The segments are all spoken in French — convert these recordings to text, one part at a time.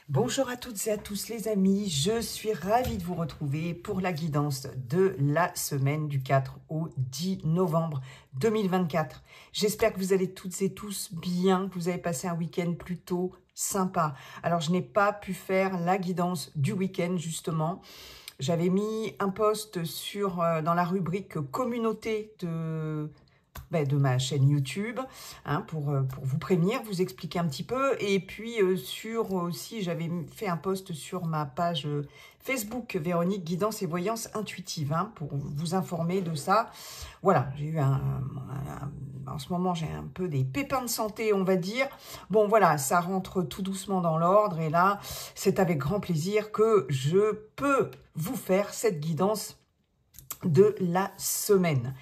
Bonjour à toutes et à tous les amis, je suis ravie de vous retrouver pour la guidance de la semaine du 4 au 10 novembre 2024. J'espère que vous allez toutes et tous bien, que vous avez passé un week-end plutôt sympa. Alors je n'ai pas pu faire la guidance du week-end justement. J'avais mis un post dans la rubrique communauté de ma chaîne YouTube, hein, pour vous prévenir, vous expliquer un petit peu. Et puis aussi, j'avais fait un post sur ma page Facebook Véronique Guidance et Voyance Intuitive, hein, pour vous informer de ça. Voilà, j'ai eu en ce moment, j'ai un peu des pépins de santé, on va dire. Bon, voilà, ça rentre tout doucement dans l'ordre. Et là, c'est avec grand plaisir que je peux vous faire cette guidance de la semaine.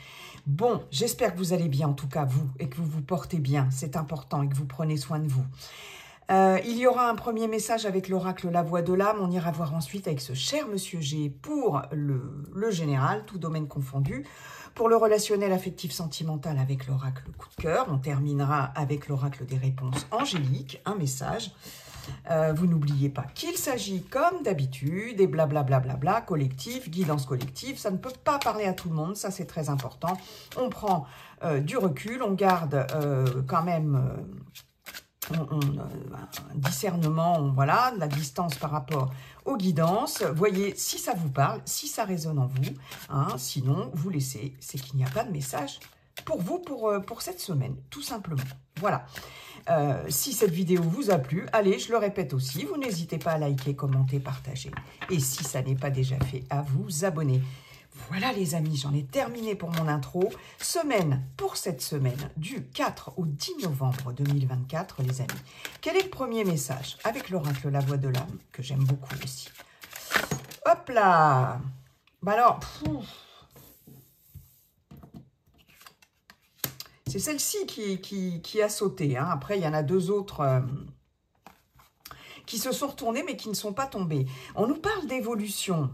Bon, j'espère que vous allez bien, en tout cas vous, et que vous vous portez bien. C'est important et que vous prenez soin de vous. Il y aura un premier message avec l'oracle La Voix de l'âme. On ira voir ensuite avec ce cher Monsieur G pour le général, tout domaine confondu. Pour le relationnel affectif sentimental avec l'oracle Coup de cœur. On terminera avec l'oracle des réponses angéliques, un message. Vous n'oubliez pas qu'il s'agit, comme d'habitude, et blablabla, collectif, guidance collective. Ça ne peut pas parler à tout le monde, ça c'est très important. On prend du recul, on garde quand même un discernement, voilà, de la distance par rapport aux guidances. Voyez si ça vous parle, si ça résonne en vous. Hein, sinon, vous laissez, c'est qu'il n'y a pas de message pour vous pour cette semaine, tout simplement. Voilà. Si cette vidéo vous a plu, allez, je le répète aussi, vous n'hésitez pas à liker, commenter, partager. Et si ça n'est pas déjà fait, à vous abonner. Voilà les amis, j'en ai terminé pour mon intro. Pour cette semaine, du 4 au 10 novembre 2024, les amis. Quel est le premier message avec l'oracle La Voix de l'âme, que j'aime beaucoup aussi. Hop là. Bah alors, c'est celle-ci qui a sauté. Hein. Après, il y en a deux autres qui se sont retournées, mais qui ne sont pas tombées. On nous parle d'évolution.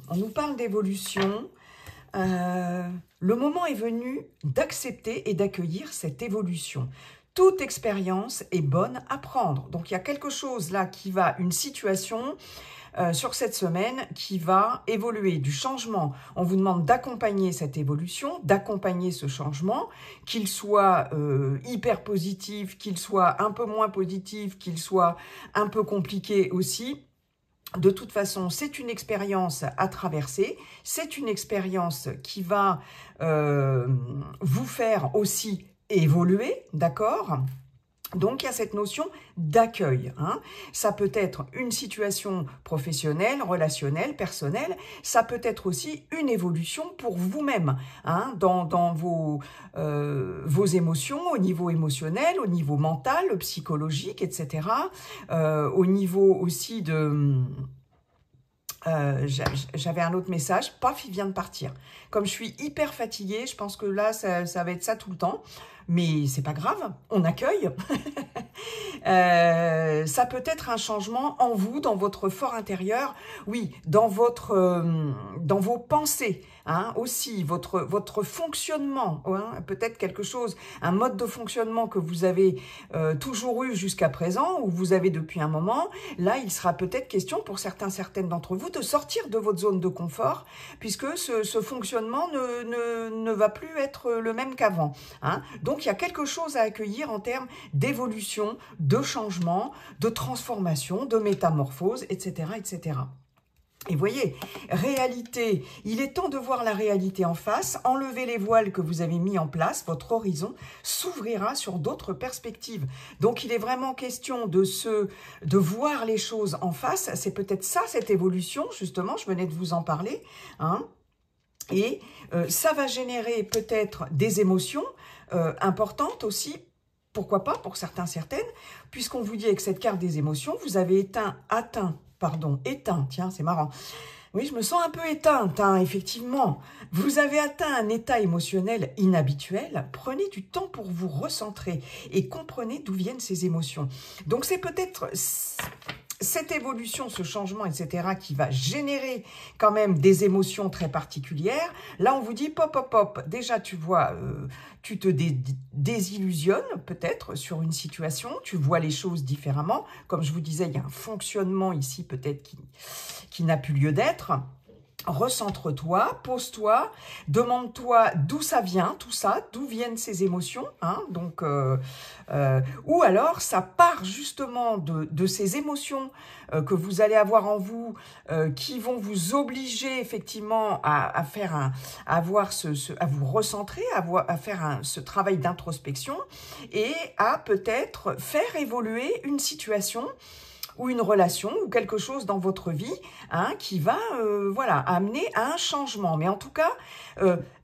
Le moment est venu d'accepter et d'accueillir cette évolution. Toute expérience est bonne à prendre. Donc, il y a quelque chose là une situation sur cette semaine qui va évoluer, du changement. On vous demande d'accompagner cette évolution, d'accompagner ce changement, qu'il soit hyper positif, qu'il soit un peu moins positif, qu'il soit un peu compliqué aussi. De toute façon, c'est une expérience à traverser, c'est une expérience qui va vous faire aussi évoluer, d'accord ? Donc, il y a cette notion d'accueil. Hein. Ça peut être une situation professionnelle, relationnelle, personnelle. Ça peut être aussi une évolution pour vous-même, hein, dans vos émotions, au niveau émotionnel, au niveau mental, psychologique, etc. Au niveau aussi de... j'avais un autre message, paf, il vient de partir. Comme je suis hyper fatiguée, je pense que là, ça va être ça tout le temps. Mais c'est pas grave, on accueille. Ça peut être un changement en vous, dans votre fort intérieur, oui, dans vos pensées, hein, aussi, votre fonctionnement, hein, peut-être quelque chose, un mode de fonctionnement que vous avez toujours eu jusqu'à présent, ou vous avez depuis un moment. Là, il sera peut-être question pour certaines d'entre vous de sortir de votre zone de confort, puisque ce fonctionnement ne va plus être le même qu'avant. Hein. Donc, il y a quelque chose à accueillir en termes d'évolution, de changement, de transformation, de métamorphose, etc., etc. Et voyez, réalité, il est temps de voir la réalité en face, enlever les voiles que vous avez mis en place, votre horizon s'ouvrira sur d'autres perspectives. Donc il est vraiment question de voir les choses en face, c'est peut-être ça cette évolution, justement, je venais de vous en parler, hein. Et ça va générer peut-être des émotions importantes aussi, pourquoi pas pour certaines, puisqu'on vous dit avec cette carte des émotions, vous avez éteint, tiens, c'est marrant. Oui, je me sens un peu éteinte, hein, effectivement. Vous avez atteint un état émotionnel inhabituel. Prenez du temps pour vous recentrer et comprenez d'où viennent ces émotions. Donc, c'est peut-être cette évolution, ce changement, etc., qui va générer quand même des émotions très particulières, là, on vous dit, pop, pop, pop, déjà, tu vois, tu te désillusionnes peut-être sur une situation, tu vois les choses différemment. Comme je vous disais, il y a un fonctionnement ici peut-être qui n'a plus lieu d'être. Recentre-toi, pose-toi, demande-toi d'où ça vient, tout ça, d'où viennent ces émotions, hein, donc, ou alors ça part justement de ces émotions que vous allez avoir en vous, qui vont vous obliger effectivement à faire à vous recentrer, à faire ce travail d'introspection et à peut-être faire évoluer une situation ou une relation, ou quelque chose dans votre vie, hein, qui va voilà, amener à un changement. Mais en tout cas,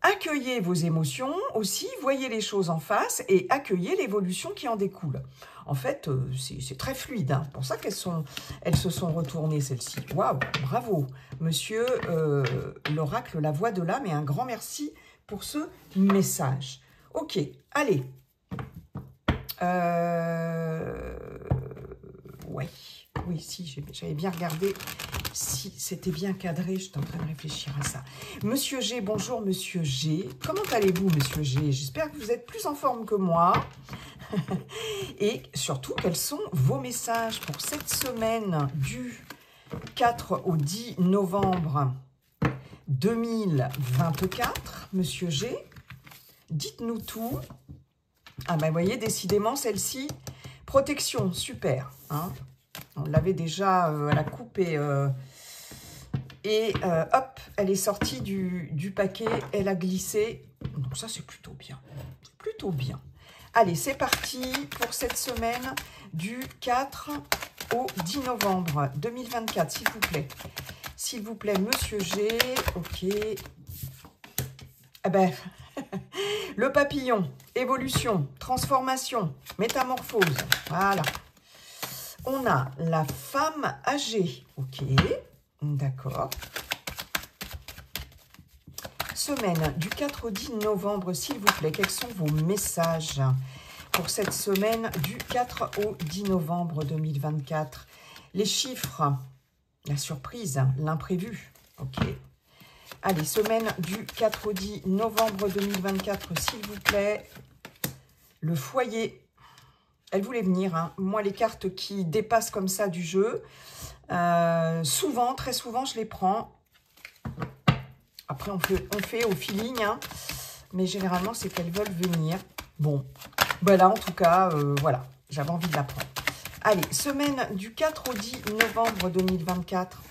accueillez vos émotions aussi, voyez les choses en face et accueillez l'évolution qui en découle. En fait, c'est très fluide, hein. C'est pour ça elles se sont retournées, celles-ci. Waouh, bravo, monsieur l'oracle, la voix de l'âme, et un grand merci pour ce message. Ok, allez. Ouais. Oui, si, j'avais bien regardé si c'était bien cadré. J'étais en train de réfléchir à ça. Monsieur G, bonjour Monsieur G. Comment allez-vous, Monsieur G? J'espère que vous êtes plus en forme que moi. Et surtout, quels sont vos messages pour cette semaine du 4 au 10 novembre 2024, Monsieur G? Dites-nous tout. Ah ben, vous voyez, décidément, celle-ci, protection, super, hein. On l'avait déjà à la coupe et hop, elle est sortie du paquet, elle a glissé. Donc ça, c'est plutôt bien. Plutôt bien. Allez, c'est parti pour cette semaine du 4 au 10 novembre 2024, s'il vous plaît. S'il vous plaît, Monsieur G. Ok. Eh ben, le papillon, évolution, transformation, métamorphose. Voilà. On a la femme âgée. Ok, d'accord. Semaine du 4 au 10 novembre, s'il vous plaît. Quels sont vos messages pour cette semaine du 4 au 10 novembre 2024? Les chiffres, la surprise, l'imprévu. Ok. Allez, semaine du 4 au 10 novembre 2024, s'il vous plaît. Le foyer. Elle voulait venir, hein. Moi, les cartes qui dépassent comme ça du jeu, souvent, très souvent, je les prends. Après, on fait au feeling, hein. Mais généralement, c'est qu'elles veulent venir. Bon, ben là, en tout cas, voilà, j'avais envie de la prendre. Allez, semaine du 4 au 10 novembre 2024.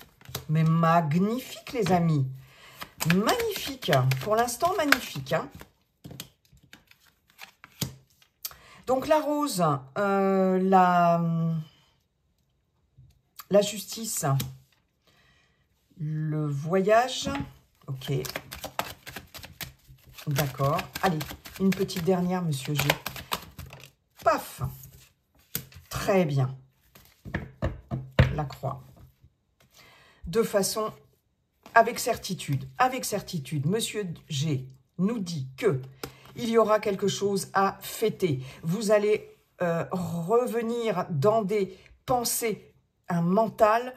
Mais magnifique, les amis. Magnifique. Pour l'instant, magnifique, hein. Donc, la rose, la justice, le voyage, ok, d'accord. Allez, une petite dernière, Monsieur G. Paf, très bien, la croix. De façon, avec certitude, Monsieur G nous dit que il y aura quelque chose à fêter. Vous allez revenir dans des pensées, un mental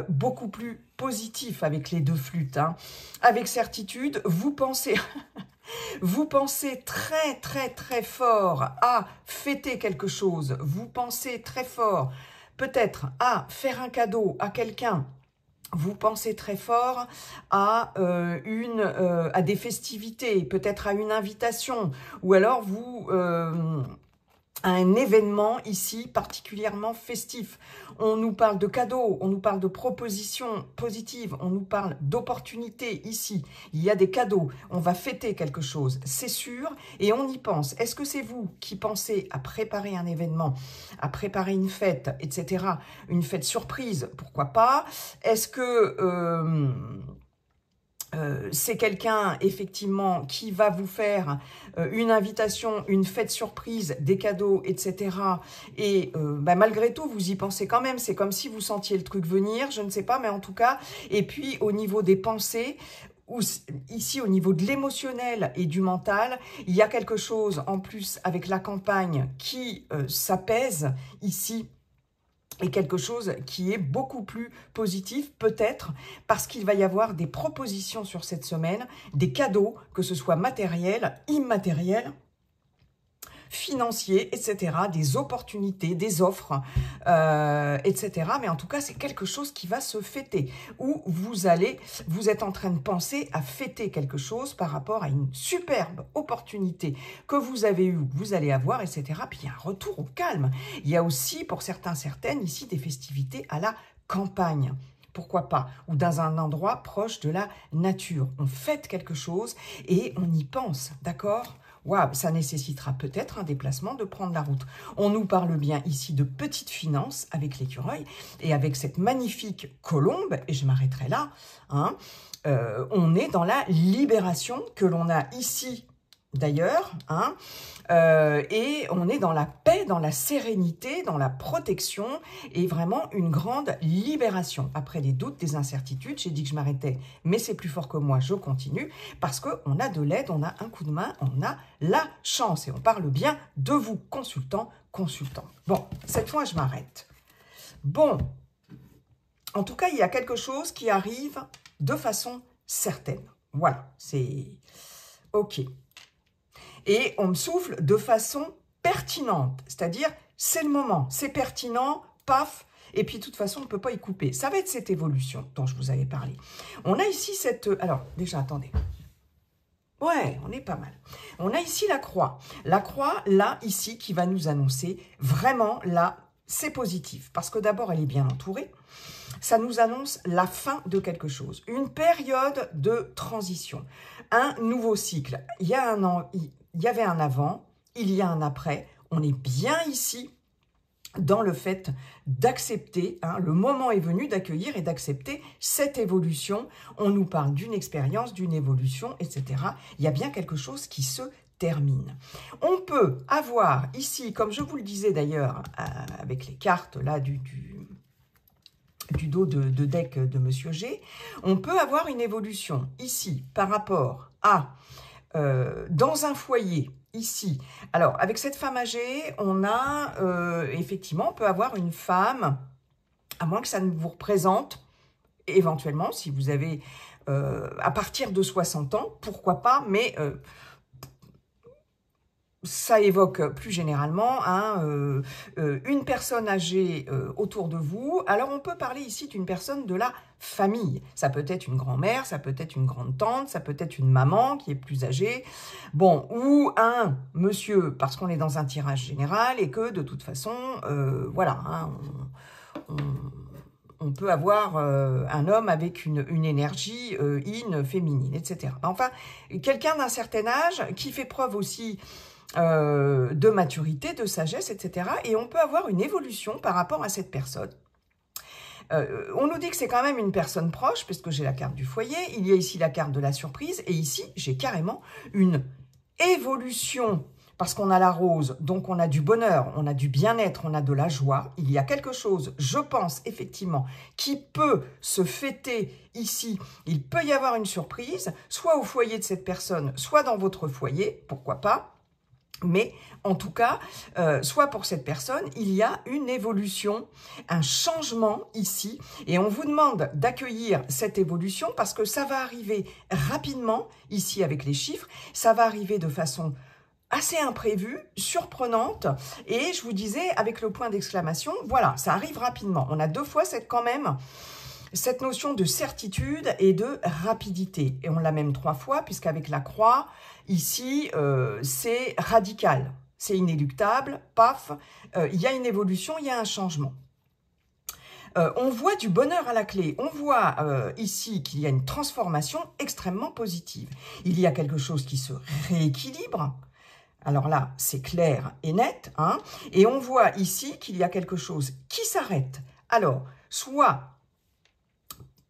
beaucoup plus positif avec les deux flûtes, hein. Avec certitude, vous pensez, vous pensez très, très, très fort à fêter quelque chose. Vous pensez très fort peut-être à faire un cadeau à quelqu'un. Vous pensez très fort à des festivités, peut-être à une invitation, ou alors à un événement ici particulièrement festif. On nous parle de cadeaux, on nous parle de propositions positives, on nous parle d'opportunités ici. Il y a des cadeaux, on va fêter quelque chose, c'est sûr, et on y pense. Est-ce que c'est vous qui pensez à préparer un événement, à préparer une fête, etc. Une fête surprise, pourquoi pas? Est-ce que c'est quelqu'un, effectivement, qui va vous faire une invitation, une fête surprise, des cadeaux, etc. Et malgré tout, vous y pensez quand même. C'est comme si vous sentiez le truc venir, je ne sais pas, mais en tout cas. Et puis, au niveau des pensées, ici, au niveau de l'émotionnel et du mental, il y a quelque chose, en plus, avec la campagne qui s'apaise, ici. et quelque chose qui est beaucoup plus positif, peut-être, parce qu'il va y avoir des propositions sur cette semaine, des cadeaux, que ce soit matériels, immatériels, financiers, etc., des opportunités, des offres, etc. Mais en tout cas, c'est quelque chose qui va se fêter, où vous êtes en train de penser à fêter quelque chose par rapport à une superbe opportunité que vous avez eue, que vous allez avoir, etc. Puis il y a un retour au calme. Il y a aussi, pour certains, certaines, ici, des festivités à la campagne. Pourquoi pas? Ou dans un endroit proche de la nature. On fête quelque chose et on y pense, d'accord? Waouh, ça nécessitera peut-être un déplacement de prendre la route. On nous parle bien ici de petites finances avec l'écureuil et avec cette magnifique colombe, et je m'arrêterai là, hein, on est dans la libération que l'on a ici d'ailleurs, hein, et on est dans la paix, dans la sérénité, dans la protection, et vraiment une grande libération. Après des doutes, des incertitudes, j'ai dit que je m'arrêtais, mais c'est plus fort que moi, je continue, parce qu'on a de l'aide, on a un coup de main, on a la chance, et on parle bien de vous, consultant. Bon, cette fois, je m'arrête. Bon, en tout cas, il y a quelque chose qui arrive de façon certaine. Voilà, c'est OK. Et on me souffle de façon pertinente, c'est-à-dire c'est le moment, c'est pertinent, paf, et puis de toute façon on ne peut pas y couper. Ça va être cette évolution dont je vous avais parlé. On a ici cette... Alors déjà, attendez. Ouais, on est pas mal. On a ici la croix. La croix, là, ici, qui va nous annoncer vraiment, là, c'est positif. Parce que d'abord, elle est bien entourée. Ça nous annonce la fin de quelque chose. Une période de transition. Un nouveau cycle. Il y avait un avant, il y a un après. On est bien ici dans le fait d'accepter, hein, le moment est venu d'accueillir et d'accepter cette évolution. On nous parle d'une expérience, d'une évolution, etc. Il y a bien quelque chose qui se termine. On peut avoir ici, comme je vous le disais d'ailleurs, avec les cartes là du dos de deck de Monsieur G, on peut avoir une évolution ici par rapport à dans un foyer, ici. Alors, avec cette femme âgée, on a, effectivement, on peut avoir une femme, à moins que ça ne vous représente, éventuellement, si vous avez, à partir de 60 ans, pourquoi pas, mais ça évoque plus généralement hein, une personne âgée autour de vous. Alors, on peut parler ici d'une personne de la famille. Ça peut être une grand-mère, ça peut être une grande-tante, ça peut être une maman qui est plus âgée. Bon, ou un monsieur, parce qu'on est dans un tirage général et que, de toute façon, voilà, hein, on peut avoir un homme avec une énergie féminine, etc. Enfin, quelqu'un d'un certain âge qui fait preuve aussi de maturité, de sagesse, etc. Et on peut avoir une évolution par rapport à cette personne. On nous dit que c'est quand même une personne proche, puisque j'ai la carte du foyer, il y a ici la carte de la surprise, et ici, j'ai carrément une évolution, parce qu'on a la rose, donc on a du bonheur, on a du bien-être, on a de la joie. Il y a quelque chose, je pense, effectivement, qui peut se fêter ici. Il peut y avoir une surprise, soit au foyer de cette personne, soit dans votre foyer, pourquoi pas. Mais en tout cas, soit pour cette personne, il y a une évolution, un changement ici. Et on vous demande d'accueillir cette évolution parce que ça va arriver rapidement, ici avec les chiffres. Ça va arriver de façon assez imprévue, surprenante. Et je vous disais, avec le point d'exclamation, voilà, ça arrive rapidement. On a deux fois quand même cette notion de certitude et de rapidité. Et on l'a même trois fois, puisqu'avec la croix, ici, c'est radical, c'est inéluctable, paf, il y a une évolution, il y a un changement. On voit du bonheur à la clé, on voit ici qu'il y a une transformation extrêmement positive. Il y a quelque chose qui se rééquilibre. Alors là, c'est clair et net, hein, et on voit ici qu'il y a quelque chose qui s'arrête. Alors, soit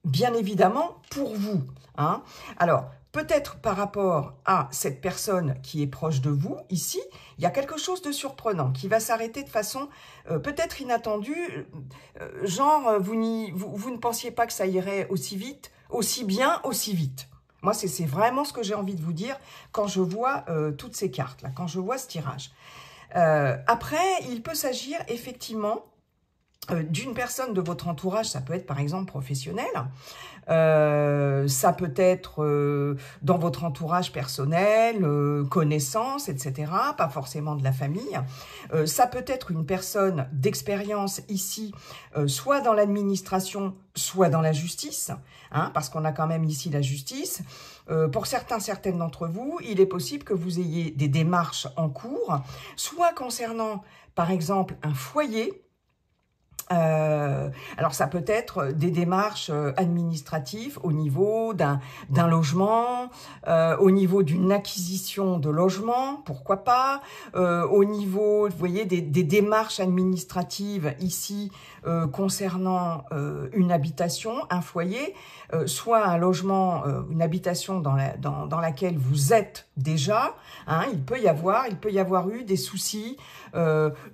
bien évidemment pour vous, hein. Alors, peut-être par rapport à cette personne qui est proche de vous, ici, il y a quelque chose de surprenant qui va s'arrêter de façon peut-être inattendue, genre vous ne pensiez pas que ça irait aussi vite, aussi bien, aussi vite. Moi, c'est vraiment ce que j'ai envie de vous dire quand je vois toutes ces cartes-là, quand je vois ce tirage. Après, il peut s'agir effectivement d'une personne de votre entourage, ça peut être par exemple professionnel, ça peut être dans votre entourage personnel, connaissances, etc., pas forcément de la famille. Ça peut être une personne d'expérience ici, soit dans l'administration, soit dans la justice, hein, parce qu'on a quand même ici la justice. Pour certaines d'entre vous, il est possible que vous ayez des démarches en cours, soit concernant, par exemple, un foyer. Alors ça peut être des démarches administratives au niveau d'un logement, au niveau d'une acquisition de logement, pourquoi pas, au niveau, vous voyez, des démarches administratives ici concernant une habitation, un foyer, soit un logement, une habitation dans laquelle vous êtes déjà, hein, il peut y avoir eu des soucis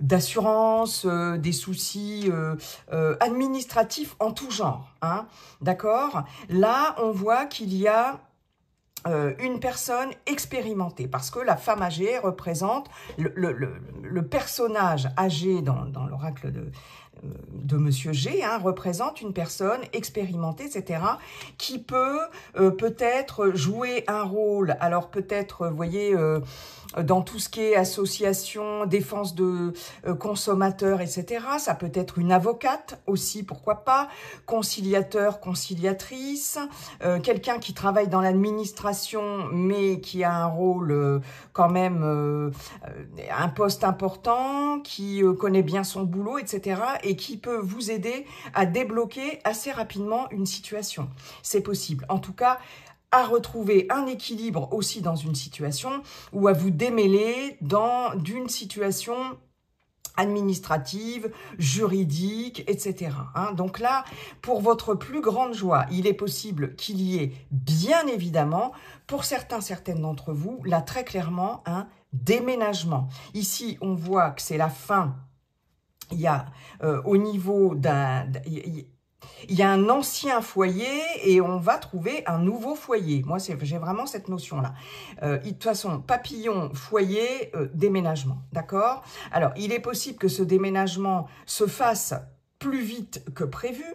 d'assurance, des soucis administratifs en tout genre, hein, d'accord? Là, on voit qu'il y a une personne expérimentée, parce que la femme âgée représente le personnage âgé dans l'oracle de Monsieur G, hein, représente une personne expérimentée, etc., qui peut peut-être jouer un rôle, alors peut-être, vous voyez, dans tout ce qui est association, défense de consommateurs, etc. Ça peut être une avocate aussi, pourquoi pas, conciliateur, conciliatrice, quelqu'un qui travaille dans l'administration, mais qui a un rôle quand même, un poste important, qui connaît bien son boulot, etc., et qui peut vous aider à débloquer assez rapidement une situation. C'est possible. En tout cas, à retrouver un équilibre aussi dans une situation ou à vous démêler d'une situation administrative, juridique, etc. Hein. Donc là, pour votre plus grande joie, il est possible qu'il y ait, bien évidemment, pour certaines d'entre vous, là très clairement, un déménagement. Ici, on voit que c'est la fin. Il y a au niveau il y a un ancien foyer et on va trouver un nouveau foyer. Moi, j'ai vraiment cette notion-là. De toute façon, papillon, foyer, déménagement, d'accord? Alors, il est possible que ce déménagement se fasse plus vite que prévu.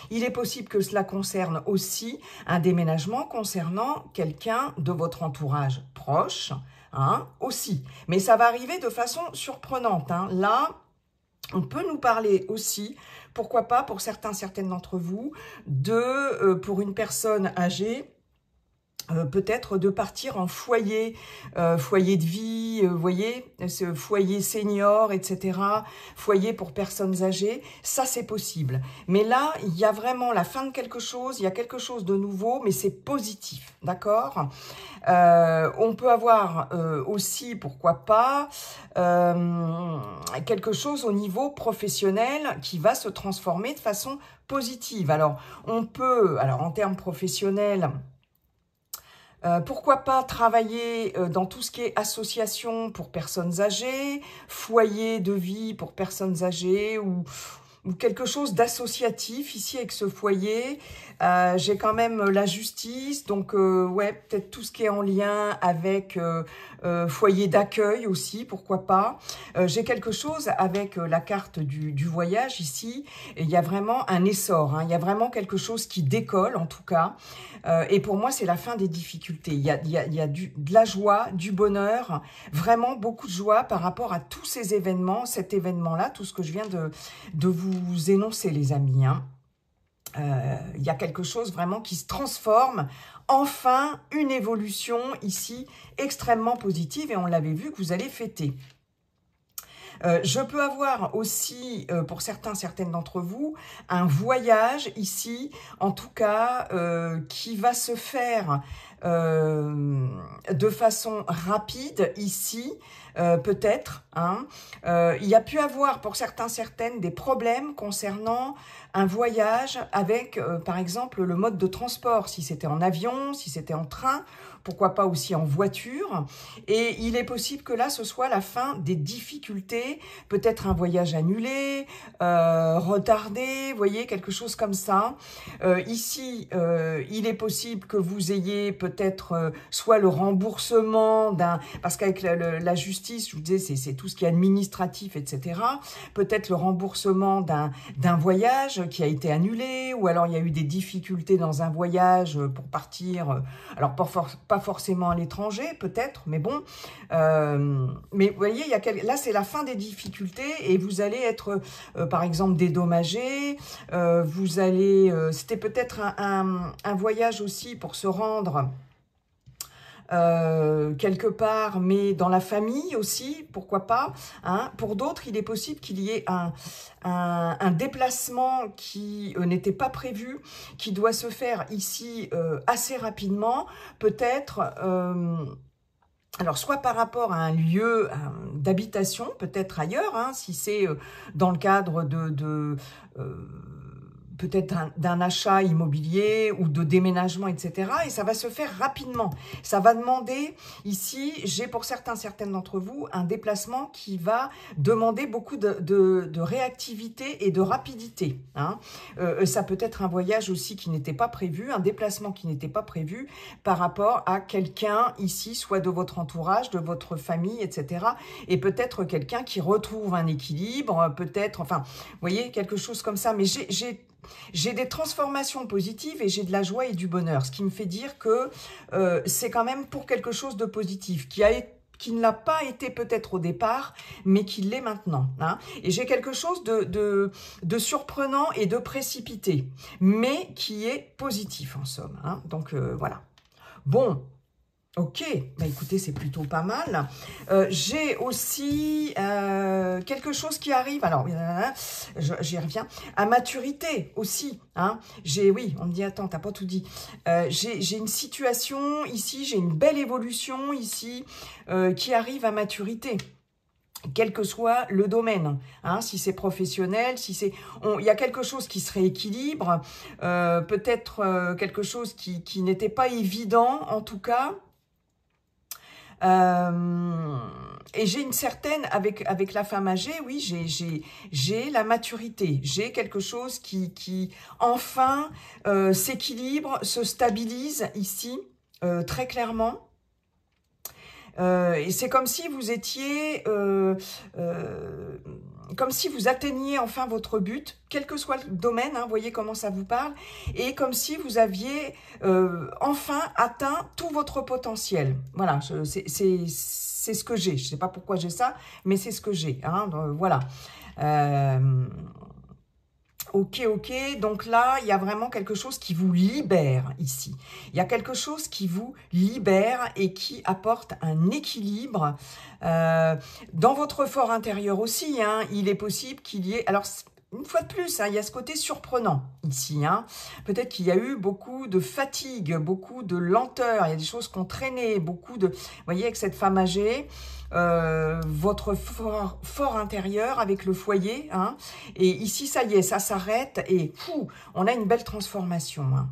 Il est possible que cela concerne aussi un déménagement concernant quelqu'un de votre entourage proche, hein, aussi. Mais ça va arriver de façon surprenante, hein. Là, on peut nous parler aussi, pourquoi pas pour certaines d'entre vous, pour une personne âgée, peut-être de partir en foyer, foyer de vie, vous voyez, ce foyer senior, etc., foyer pour personnes âgées, ça c'est possible. Mais là, il y a vraiment la fin de quelque chose, il y a quelque chose de nouveau, mais c'est positif, d'accord? On peut avoir aussi, pourquoi pas, quelque chose au niveau professionnel qui va se transformer de façon positive. Alors, on peut, en termes professionnels, pourquoi pas travailler dans tout ce qui est association pour personnes âgées, foyer de vie pour personnes âgées ou quelque chose d'associatif ici avec ce foyer. J'ai quand même la justice, donc ouais, peut-être tout ce qui est en lien avec foyer d'accueil aussi, pourquoi pas. J'ai quelque chose avec la carte du voyage ici, et il y a vraiment un essor, hein, il y a vraiment quelque chose qui décolle en tout cas, et pour moi c'est la fin des difficultés. Il y a de la joie, du bonheur, vraiment beaucoup de joie par rapport à tous ces événements, cet événement-là, tout ce que je viens de vous énoncer les amis, hein. Il y a quelque chose vraiment qui se transforme, enfin une évolution ici extrêmement positive et on l'avait vu que vous allez fêter. Je peux avoir aussi, pour certaines d'entre vous, un voyage ici, en tout cas, qui va se faire de façon rapide ici, peut-être. Hein. Il y a pu avoir pour certaines des problèmes concernant un voyage avec, par exemple, le mode de transport, si c'était en avion, si c'était en train, pourquoi pas aussi en voiture. Et il est possible que là, ce soit la fin des difficultés, peut-être un voyage annulé, retardé, vous voyez, quelque chose comme ça. Ici, il est possible que vous ayez peut-être soit le remboursement parce qu'avec la justice, justice, je vous disais, c'est tout ce qui est administratif, etc. Peut-être le remboursement d'un voyage qui a été annulé, ou alors il y a eu des difficultés dans un voyage pour partir, alors pas forcément à l'étranger, peut-être, mais bon. Mais vous voyez, là, c'est la fin des difficultés et vous allez être, par exemple, dédommagé. Vous allez... C'était peut-être un voyage aussi pour se rendre... quelque part, mais dans la famille aussi, pourquoi pas, hein. Pour d'autres, il est possible qu'il y ait un déplacement qui n'était pas prévu, qui doit se faire ici assez rapidement, peut-être... alors, soit par rapport à un lieu d'habitation, peut-être ailleurs, hein, si c'est dans le cadre peut-être d'un achat immobilier ou de déménagement, etc. Et ça va se faire rapidement. Ça va demander, ici, j'ai pour certaines d'entre vous, un déplacement qui va demander beaucoup de réactivité et de rapidité. Hein. Ça peut être un voyage aussi qui n'était pas prévu, un déplacement qui n'était pas prévu par rapport à quelqu'un ici, soit de votre entourage, de votre famille, etc. Et peut-être quelqu'un qui retrouve un équilibre, peut-être, enfin, vous voyez, quelque chose comme ça. Mais j'ai des transformations positives et j'ai de la joie et du bonheur, ce qui me fait dire que c'est quand même pour quelque chose de positif, qui ne l'a pas été peut-être au départ, mais qui l'est maintenant. Hein. Et j'ai quelque chose de surprenant et de précipité, mais qui est positif en somme. Hein. Donc voilà. Bon. Ok, bah écoutez, c'est plutôt pas mal. J'ai aussi quelque chose qui arrive, alors j'y reviens, à maturité aussi. Hein. Oui, on me dit, attends, t'as pas tout dit. J'ai une situation ici, j'ai une belle évolution ici qui arrive à maturité. Quel que soit le domaine, hein, si c'est professionnel, si c'est, il y a quelque chose qui se rééquilibre, peut-être quelque chose qui n'était pas évident en tout cas. Et j'ai une certaine, avec la femme âgée, oui, j'ai la maturité, j'ai quelque chose qui enfin s'équilibre, se stabilise ici, très clairement. Et c'est comme si vous étiez, comme si vous atteigniez enfin votre but, quel que soit le domaine, hein, voyez comment ça vous parle, et comme si vous aviez enfin atteint tout votre potentiel. Voilà, c'est ce que j'ai. Je ne sais pas pourquoi j'ai ça, mais c'est ce que j'ai. Hein, voilà. Ok, donc là, il y a vraiment quelque chose qui vous libère ici. Il y a quelque chose qui vous libère et qui apporte un équilibre. Dans votre fort intérieur aussi, hein, il est possible qu'il y ait... Alors, une fois de plus, hein, il y a ce côté surprenant ici. Hein. Peut-être qu'il y a eu beaucoup de fatigue, beaucoup de lenteur. Il y a des choses qui ont traîné, beaucoup de... Vous voyez, avec cette femme âgée... votre fort intérieur avec le foyer. Hein, et ici, ça y est, ça s'arrête et on a une belle transformation. Hein.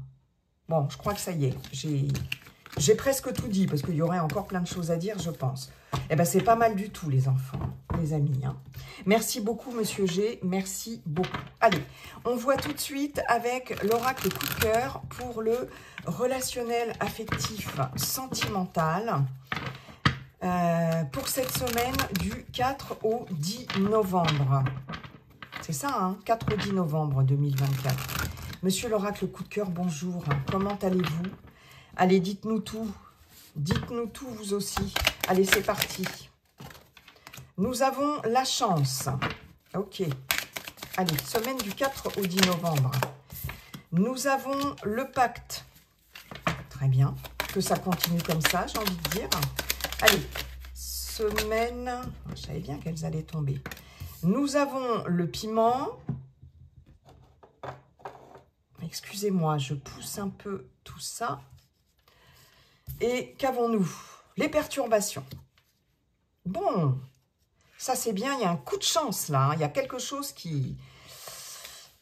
Bon, je crois que ça y est. J'ai presque tout dit parce qu'il y aurait encore plein de choses à dire, je pense. Eh bien, c'est pas mal du tout, les enfants, les amis. Hein. Merci beaucoup, Monsieur G. Merci beaucoup. Allez, on voit tout de suite avec l'oracle coup de cœur pour le relationnel affectif sentimental. Pour cette semaine du 4 au 10 novembre. C'est ça, hein, 4 au 10 novembre 2024. Monsieur l'oracle coup de cœur, bonjour. Comment allez-vous? Allez, dites-nous tout. Dites-nous tout, vous aussi. Allez, c'est parti. Nous avons la chance. Ok. Allez, semaine du 4 au 10 novembre. Nous avons le pacte. Très bien. Que ça continue comme ça, j'ai envie de dire. Allez, semaine, je savais bien qu'elles allaient tomber. Nous avons le piment. Excusez-moi, je pousse un peu tout ça. Et qu'avons-nous? Les perturbations. Bon, ça c'est bien, il y a un coup de chance là. Hein. Il y a quelque chose qui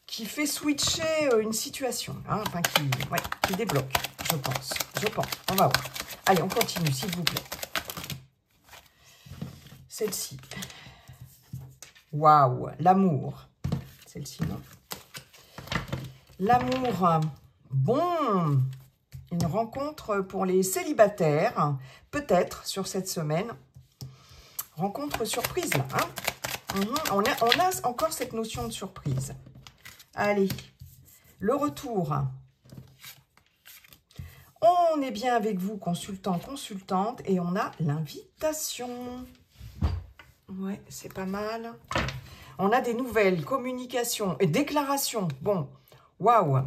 fait switcher une situation. Hein, enfin, qui débloque, je pense. On va voir. Allez, on continue, s'il vous plaît. Celle-ci. Waouh, l'amour. Celle-ci, non? L'amour. Bon, une rencontre pour les célibataires, peut-être sur cette semaine. rencontre surprise, là. Hein. On a encore cette notion de surprise. Allez, le retour. On est bien avec vous, consultant, consultante, et on a l'invitation. Ouais, c'est pas mal. On a des nouvelles, communications et déclarations. Bon, waouh.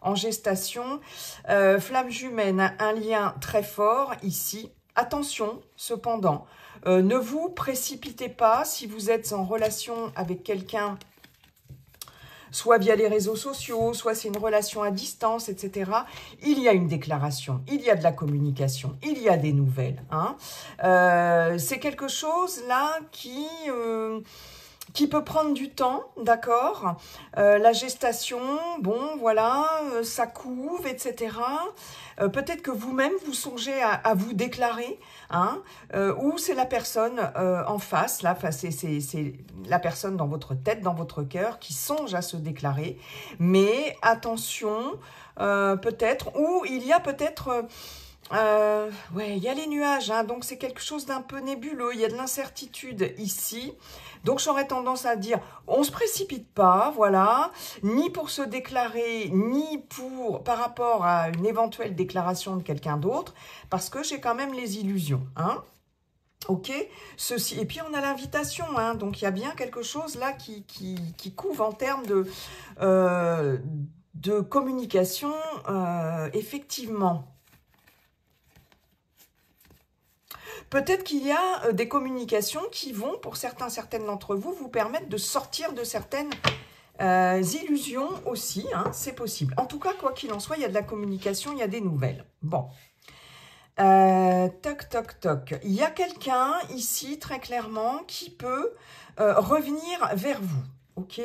En gestation, flamme jumelle, un lien très fort ici. Attention, cependant, ne vous précipitez pas si vous êtes en relation avec quelqu'un, soit via les réseaux sociaux, soit c'est une relation à distance, etc. Il y a une déclaration, il y a de la communication, il y a des nouvelles. Hein. C'est quelque chose là qui peut prendre du temps, d'accord. La gestation, bon, voilà, ça couve, etc. Peut-être que vous-même, vous songez à vous déclarer, hein, ou c'est la personne en face, là, c'est la personne dans votre tête, dans votre cœur, qui songe à se déclarer. Mais attention, peut-être, ou il y a peut-être... ouais, il y a les nuages, hein, donc c'est quelque chose d'un peu nébuleux, il y a de l'incertitude ici. Donc j'aurais tendance à dire, on ne se précipite pas, voilà, ni pour se déclarer, ni par rapport à une éventuelle déclaration de quelqu'un d'autre, parce que j'ai quand même les illusions, hein. Ok, ceci, et puis on a l'invitation, hein, donc il y a bien quelque chose là qui couvre en termes de communication, effectivement. Peut-être qu'il y a des communications qui vont, pour certaines d'entre vous, vous permettre de sortir de certaines illusions aussi, hein, c'est possible. En tout cas, quoi qu'il en soit, il y a de la communication, il y a des nouvelles. Bon. Toc, toc, toc. Il y a quelqu'un ici, très clairement, qui peut revenir vers vous. Ok,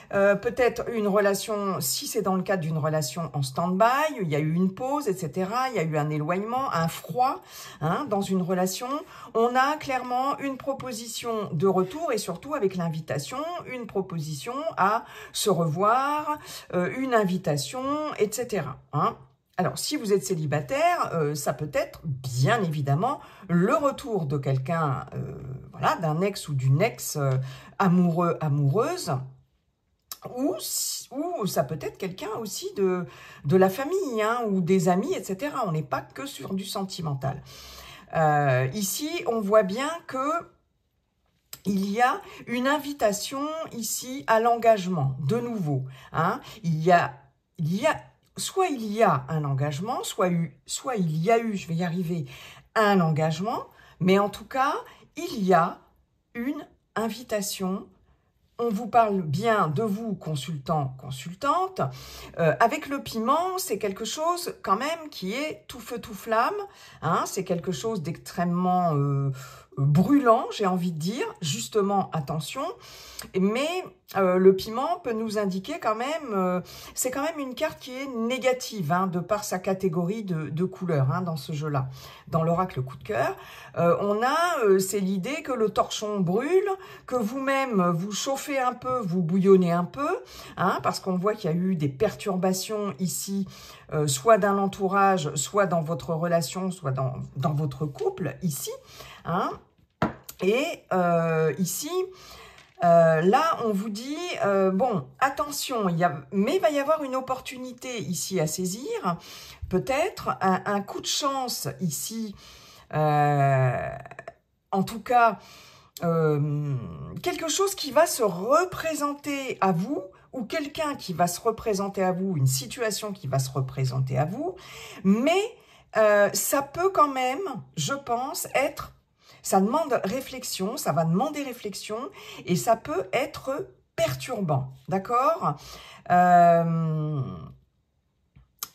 peut-être une relation, si c'est dans le cadre d'une relation en stand-by, il y a eu une pause, etc. Il y a eu un éloignement, un froid, hein, dans une relation. On a clairement une proposition de retour et surtout avec l'invitation, une proposition à se revoir, une invitation, etc. Hein. Alors, si vous êtes célibataire, ça peut être, bien évidemment, le retour de quelqu'un, voilà, d'un ex ou d'une ex amoureux, amoureuse, ou ça peut être quelqu'un aussi de la famille, hein, ou des amis, etc. On n'est pas que sur du sentimental. Ici, on voit bien que il y a une invitation ici à l'engagement, de nouveau. Hein. Soit il y a un engagement, soit il y a eu, je vais y arriver, un engagement, mais en tout cas, il y a une invitation. On vous parle bien de vous, consultant, consultante. Avec le piment, c'est quelque chose quand même qui est tout feu, tout flamme. Hein, c'est quelque chose d'extrêmement brûlant, j'ai envie de dire. Justement, attention. Mais le piment peut nous indiquer quand même, c'est quand même une carte qui est négative, hein, de par sa catégorie de couleurs, hein, dans ce jeu-là. Dans l'oracle coup de cœur, c'est l'idée que le torchon brûle, que vous-même vous chauffez un peu, vous bouillonnez un peu, hein, parce qu'on voit qu'il y a eu des perturbations ici, soit dans l'entourage, soit dans votre relation, soit dans votre couple, ici. Hein. Et ici... là, on vous dit, bon, attention, mais il va y avoir une opportunité ici à saisir, peut-être un coup de chance ici, en tout cas, quelque chose qui va se représenter à vous, ou quelqu'un qui va se représenter à vous, une situation qui va se représenter à vous, mais ça peut quand même, je pense, être... Ça demande réflexion, ça va demander réflexion et ça peut être perturbant, d'accord.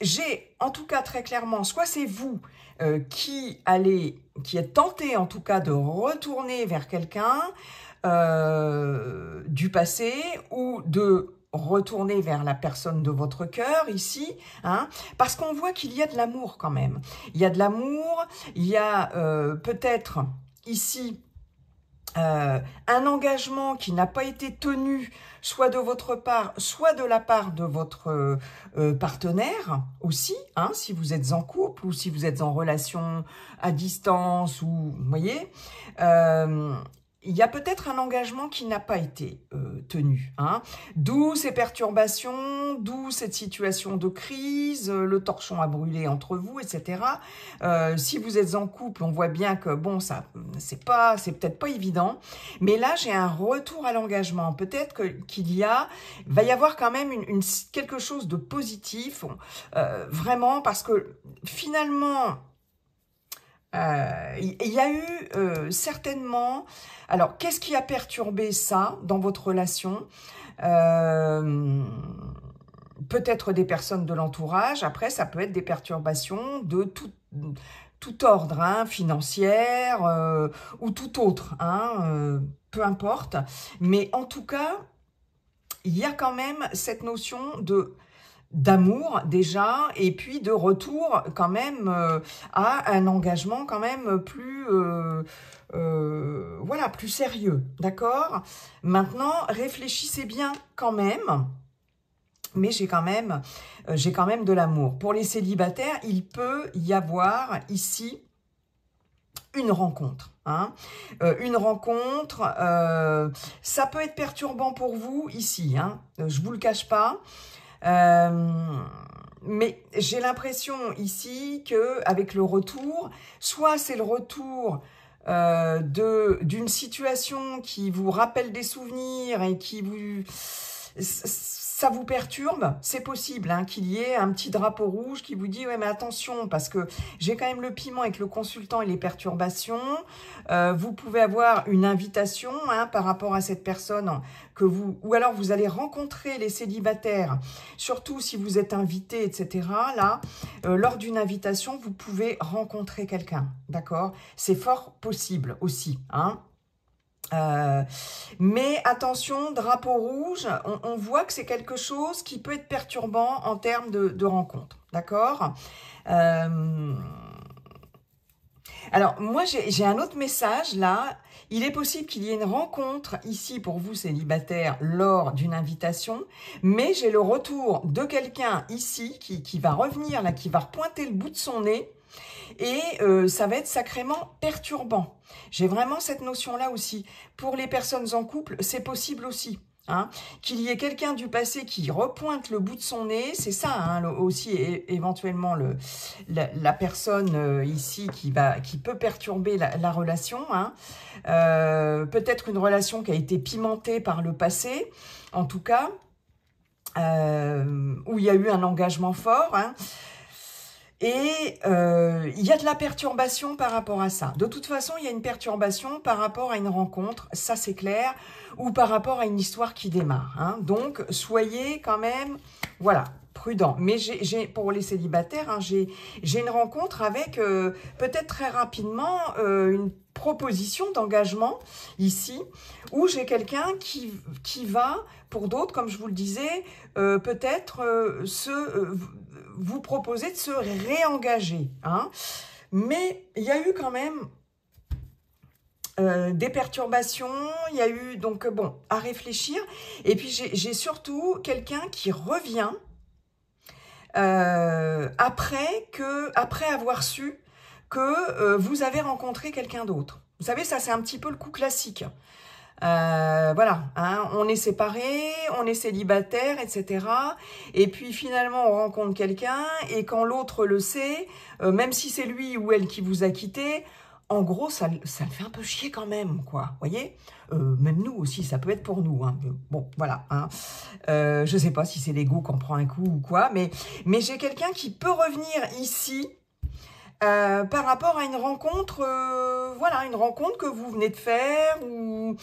J'ai en tout cas très clairement, soit c'est vous qui êtes tenté en tout cas de retourner vers quelqu'un du passé ou de retourner vers la personne de votre cœur ici, hein, parce qu'on voit qu'il y a de l'amour quand même. Il y a de l'amour, il y a peut-être... Ici, un engagement qui n'a pas été tenu, soit de votre part, soit de la part de votre partenaire aussi, hein, si vous êtes en couple ou si vous êtes en relation à distance, ou vous voyez, il y a peut-être un engagement qui n'a pas été tenu, hein. D'où ces perturbations, d'où cette situation de crise, le torchon a brûlé entre vous, etc. Si vous êtes en couple, on voit bien que bon, ça, c'est peut-être pas évident, mais là j'ai un retour à l'engagement. Peut-être va y avoir quand même quelque chose de positif, vraiment, parce que finalement, il y a eu certainement... Alors, qu'est-ce qui a perturbé ça dans votre relation? Peut-être des personnes de l'entourage. Après, ça peut être des perturbations de tout ordre, hein, financière ou tout autre, hein, peu importe. Mais en tout cas, il y a quand même cette notion d'amour déjà, et puis de retour quand même à un engagement quand même plus voilà, plus sérieux, d'accord? Maintenant, réfléchissez bien quand même, mais j'ai quand même de l'amour. Pour les célibataires, il peut y avoir ici une rencontre, hein, une rencontre, ça peut être perturbant pour vous ici, hein, je vous le cache pas. Mais j'ai l'impression ici que avec le retour, soit c'est le retour d'une situation qui vous rappelle des souvenirs et ça vous perturbe, c'est possible hein, qu'il y ait un petit drapeau rouge qui vous dit « Ouais, mais attention, parce que j'ai quand même le piment avec le consultant et les perturbations. Vous pouvez avoir une invitation hein, par rapport à cette personne ou alors vous allez rencontrer les célibataires, surtout si vous êtes invité, etc. Là, lors d'une invitation, vous pouvez rencontrer quelqu'un, d'accord? C'est fort possible aussi, hein. Mais attention, drapeau rouge, on voit que c'est quelque chose qui peut être perturbant en termes de rencontre, d'accord? Alors, moi, j'ai un autre message là. Il est possible qu'il y ait une rencontre ici pour vous, célibataires, lors d'une invitation, mais j'ai le retour de quelqu'un ici qui va revenir là, qui va repointer le bout de son nez, et ça va être sacrément perturbant. J'ai vraiment cette notion-là aussi. Pour les personnes en couple, c'est possible aussi. Hein, qu'il y ait quelqu'un du passé qui repointe le bout de son nez, c'est ça hein, aussi éventuellement la personne ici qui peut perturber la relation. Hein. Peut-être une relation qui a été pimentée par le passé, en tout cas, où il y a eu un engagement fort. Hein. Et il y a de la perturbation par rapport à ça. De toute façon, il y a une perturbation par rapport à une rencontre, ça c'est clair, ou par rapport à une histoire qui démarre. Hein. Donc, soyez quand même, voilà, prudents. Mais pour les célibataires, hein, j'ai une rencontre avec peut-être très rapidement une proposition d'engagement ici, où j'ai quelqu'un qui va, pour d'autres, comme je vous le disais, peut-être vous proposer de se réengager. Hein. Mais il y a eu quand même des perturbations, il y a eu, donc bon, à réfléchir. Et puis j'ai surtout quelqu'un qui revient après avoir su que vous avez rencontré quelqu'un d'autre. Vous savez, ça c'est un petit peu le coup classique. Voilà, hein, on est séparés, on est célibataire, etc. Et puis finalement, on rencontre quelqu'un et quand l'autre le sait, même si c'est lui ou elle qui vous a quitté, en gros, ça le fait un peu chier quand même, quoi. Vous voyez, même nous aussi, ça peut être pour nous. Hein. Bon, voilà. Hein. Je sais pas si c'est l'ego qu'on prend un coup ou quoi, mais j'ai quelqu'un qui peut revenir ici. Par rapport à une rencontre, voilà, une rencontre que vous venez de faire, ou,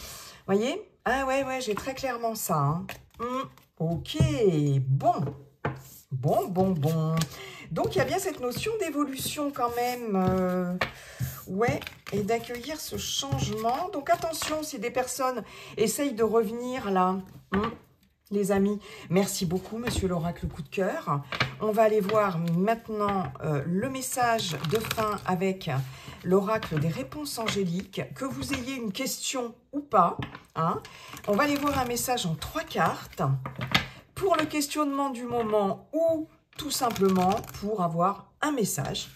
voyez, ah ouais, j'ai très clairement ça, hein. Ok, bon, donc il y a bien cette notion d'évolution quand même, ouais, et d'accueillir ce changement, donc attention si des personnes essayent de revenir là, Les amis, merci beaucoup, monsieur l'oracle coup de cœur. On va aller voir maintenant le message de fin avec l'oracle des réponses angéliques. Que vous ayez une question ou pas, hein, on va aller voir un message en 3 cartes pour le questionnement du moment ou tout simplement pour avoir un message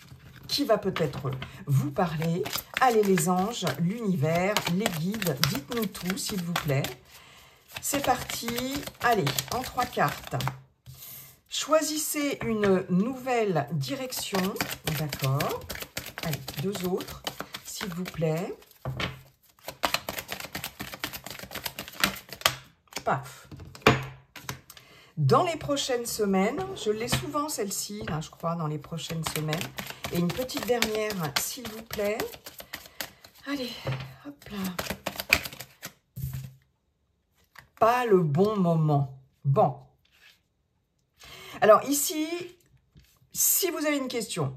qui va peut-être vous parler. Allez les anges, l'univers, les guides, dites-nous tout s'il vous plaît. C'est parti, allez, en 3 cartes. Choisissez une nouvelle direction, d'accord. Allez, 2 autres, s'il vous plaît. Paf. Dans les prochaines semaines, je l'ai souvent celle-ci, là, je crois, dans les prochaines semaines. Et une petite dernière, s'il vous plaît. Allez, hop là. Pas le bon moment. Bon. Alors ici, si vous avez une question,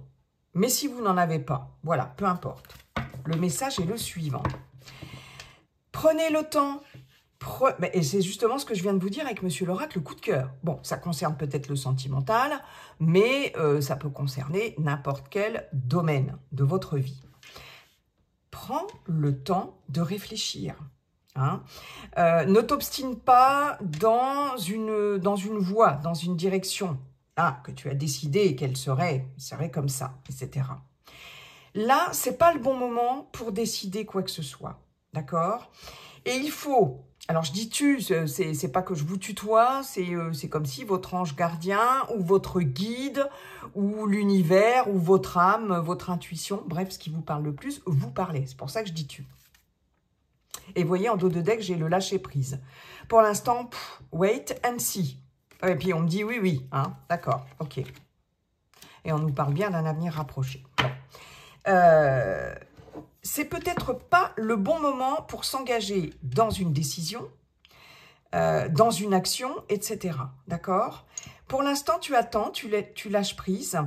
mais si vous n'en avez pas, voilà, peu importe. Le message est le suivant. Prenez le temps. Et c'est justement ce que je viens de vous dire avec monsieur l'oracle, le coup de cœur. Bon, ça concerne peut-être le sentimental, mais ça peut concerner n'importe quel domaine de votre vie. Prends le temps de réfléchir. Hein. Ne t'obstine pas dans une voie, dans une direction que tu as décidé qu'elle serait comme ça, etc. Là, c'est pas le bon moment pour décider quoi que ce soit, d'accord? Et il faut, alors je dis tu, c'est pas que je vous tutoie, c'est comme si votre ange gardien ou votre guide ou l'univers ou votre âme, votre intuition, bref, ce qui vous parle le plus, vous parlez. C'est pour ça que je dis tu. Et vous voyez, en dos de deck, j'ai le lâcher-prise. Pour l'instant, wait and see. Et puis, on me dit oui, oui. Hein, d'accord, ok. Et on nous parle bien d'un avenir rapproché. Bon. C'est peut-être pas le bon moment pour s'engager dans une décision, dans une action, etc. D'accord? Pour l'instant, tu attends, tu lâches prise.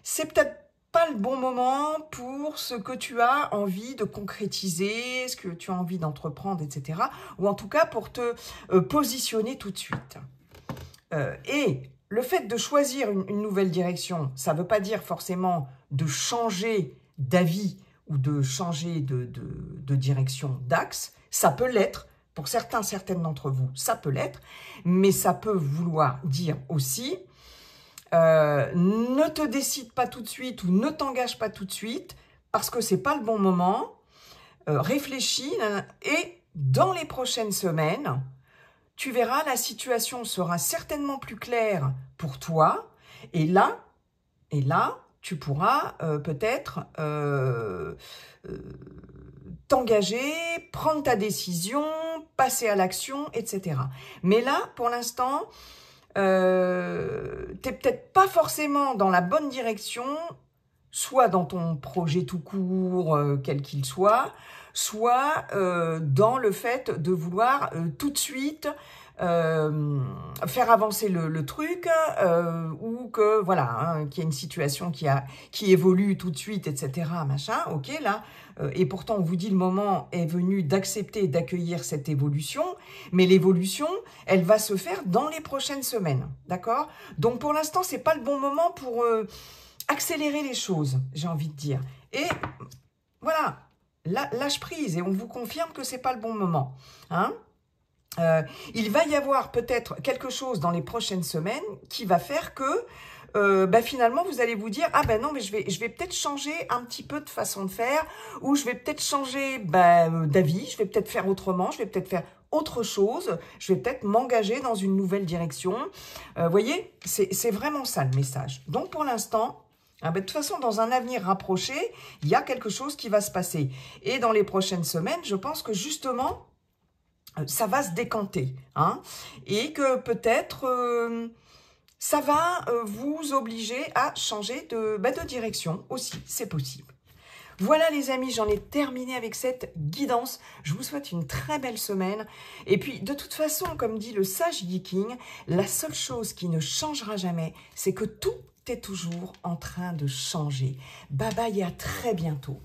C'est peut-être pas le bon moment pour ce que tu as envie de concrétiser, ce que tu as envie d'entreprendre, etc. Ou en tout cas pour te positionner tout de suite. Et le fait de choisir une nouvelle direction, ça ne veut pas dire forcément de changer d'avis ou de changer de direction, d'axe. Ça peut l'être, pour certaines d'entre vous, ça peut l'être, mais ça peut vouloir dire aussi ne te décide pas tout de suite ou ne t'engage pas tout de suite parce que c'est pas le bon moment. Réfléchis et dans les prochaines semaines, tu verras, la situation sera certainement plus claire pour toi. Et là, tu pourras peut-être t'engager, prendre ta décision, passer à l'action, etc. Mais là, pour l'instant, tu n'es peut-être pas forcément dans la bonne direction, soit dans ton projet tout court, quel qu'il soit dans le fait de vouloir tout de suite faire avancer le truc, ou que voilà, hein, qu'il y a une situation qui évolue tout de suite, etc. Machin, ok, là, et pourtant on vous dit le moment est venu d'accepter et d'accueillir cette évolution, mais l'évolution, elle va se faire dans les prochaines semaines, d'accord? Donc pour l'instant, c'est pas le bon moment pour accélérer les choses, j'ai envie de dire. Et voilà, lâche prise, et on vous confirme que c'est pas le bon moment, hein? Il va y avoir peut-être quelque chose dans les prochaines semaines qui va faire que finalement vous allez vous dire ah ben non mais je vais peut-être changer un petit peu de façon de faire, ou je vais peut-être changer d'avis, je vais peut-être faire autrement, je vais peut-être faire autre chose, je vais peut-être m'engager dans une nouvelle direction. Vous voyez, c'est vraiment ça le message. Donc pour l'instant, de toute façon, dans un avenir rapproché, il y a quelque chose qui va se passer. Et dans les prochaines semaines, je pense que justement, ça va se décanter, hein, et que peut-être ça va vous obliger à changer de direction aussi, c'est possible. Voilà les amis, j'en ai terminé avec cette guidance. Je vous souhaite une très belle semaine. Et puis de toute façon, comme dit le sage Viking, la seule chose qui ne changera jamais, c'est que tout est toujours en train de changer. Bye bye et à très bientôt.